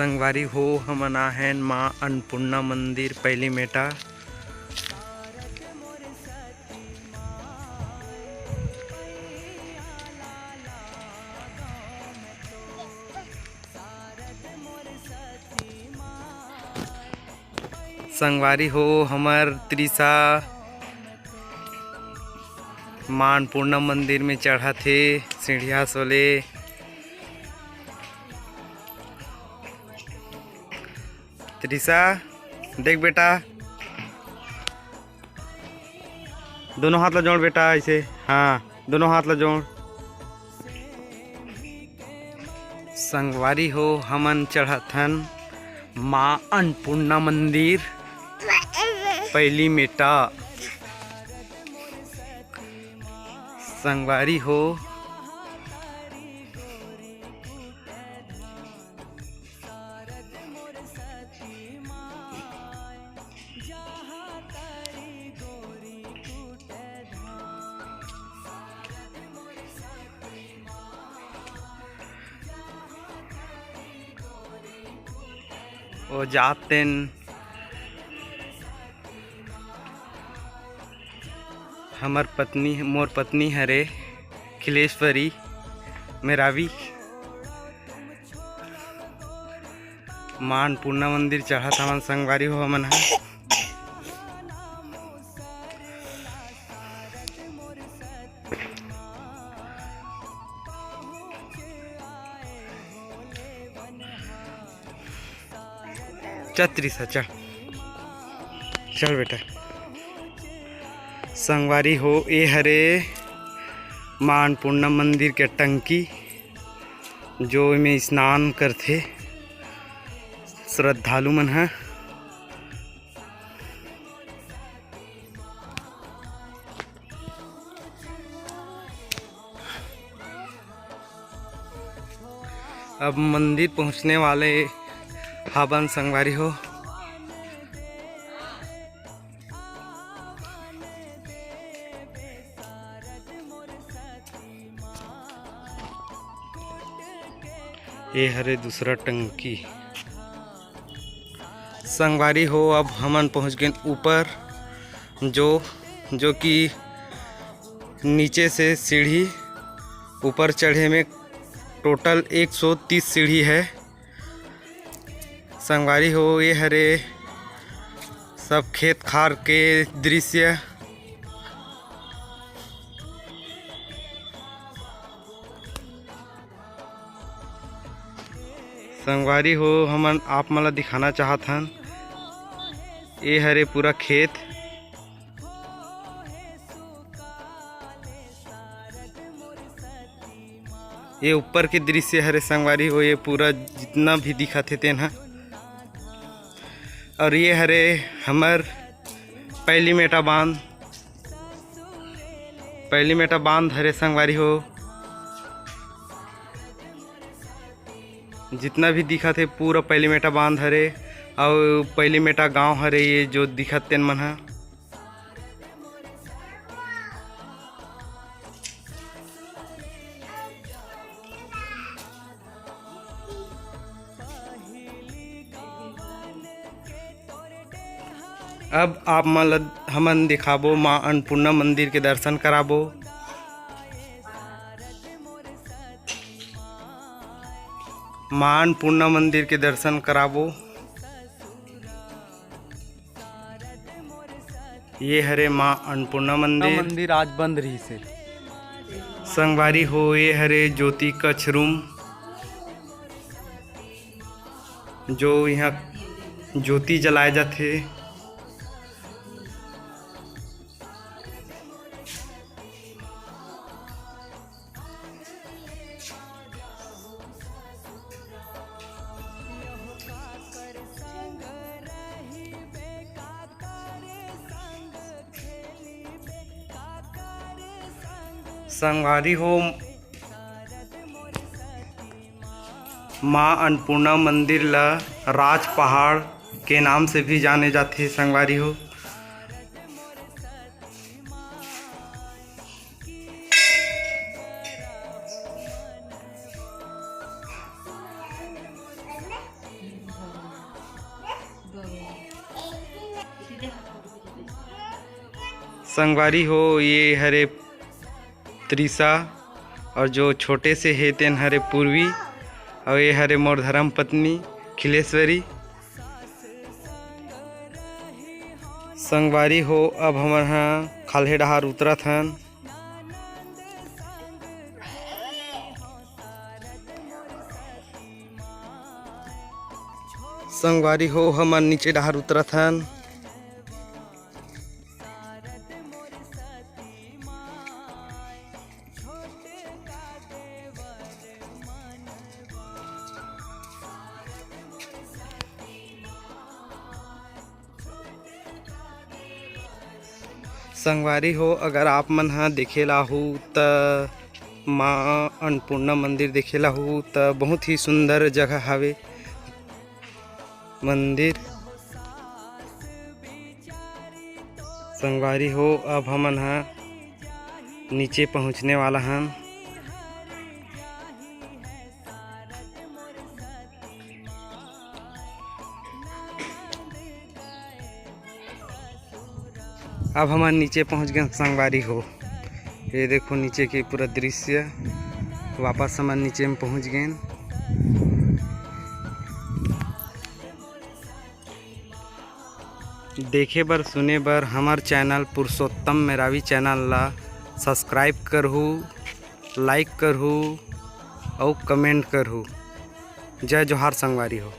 संगवारी हो हमन आहन माँ अन्नपूर्णा मंदिर पहली मेटा। संगवारी हो हमर त्रिसा माँ अन्नपूर्णा मंदिर में चढ़ा थे सीढ़िया सोले। त्रिसा देख बेटा, दोनों हाथ ला जोड़ बेटा, ऐसे हाँ दोनों हाथ ला जोड़। संगवारी हो हमन चढ़थन माँ अन्नपूर्णा मंदिर पहली मेटा। संगवारी हो ओ जातेन हमर पत्नी मोर पत्नी हरे खिलेश्वरी मेरावी माँ अन्नपूर्णा मंदिर चढ़त हमन संगवारी हो हमन है। त्रिसा चल चल बेटा। संगवारी हो ए हरे माँ अन्नपूर्णा मंदिर के टंकी जो में स्नान करथे श्रद्धालु मन है। अब मंदिर पहुंचने वाले हाबन संगवारी हो। ये हरे दूसरा टंकी। संगवारी हो अब हमन पहुंच गए ऊपर, जो कि नीचे से सीढ़ी ऊपर चढ़े में टोटल 130 सीढ़ी है। संगवारी हो ये हरे सब खेत खार के दृश्य। संगवारी हो हमन आप मला दिखाना चाहत हन ये हरे पूरा खेत। ये ऊपर के दृश्य हरे संगवारी हो, ये पूरा जितना भी दिखा थे तेन। और ये हरे हमर पहली मेटा बांध हरे संगवारी हो। जितना भी दिखा थे पूरा पहली मेटा बांध हरे और पहली मेटा गांव हरे। ये जो दिखत तेन मन है। अब आप हमन दिखाबो माँ अन्नपूर्णा मंदिर के दर्शन कराबो। माँ अन्नपूर्णा मंदिर के दर्शन कराबो। ये हरे माँ अन्नपूर्णा मंदिर आज बंद रही से। संगवारी हो ये हरे ज्योति कक्ष रूम, जो यहाँ ज्योति जलाए जाथे। संगवारी हो माँ अन्नपूर्णा मंदिर ला राज पहाड़ के नाम से भी जाने जाते। संगवारी हो संगवारी हो ये हरे त्रिशा और जो छोटे से हे तेन हरे पूर्वी और ये हरे मोर धर्म पत्नी खिलेश्वरी। संगवारी हो अब हमर यहाँ खाल्हे डहार उतरत हन। संगवारी हो हमन नीचे डहार उतरत हन। संगवारी हो अगर आप मन हाँ देखेला हो त माँ अन्नपूर्णा मंदिर देखेला हो त बहुत ही सुंदर जगह हवे मंदिर। संगवारी हो अब हमन हाँ नीचे पहुँचने वाला हन। अब हम नीचे पहुंच गए संगवारी हो। ये देखो नीचे के पूरा दृश्य। वापस हम नीचे में पहुंच गए। देखे बर सुने बर हमार चैनल पुरुषोत्तम मेरावी चैनल ला सब्सक्राइब करहु, लाइक करहु और कमेंट करहु। जय जोहार संगवारी हो।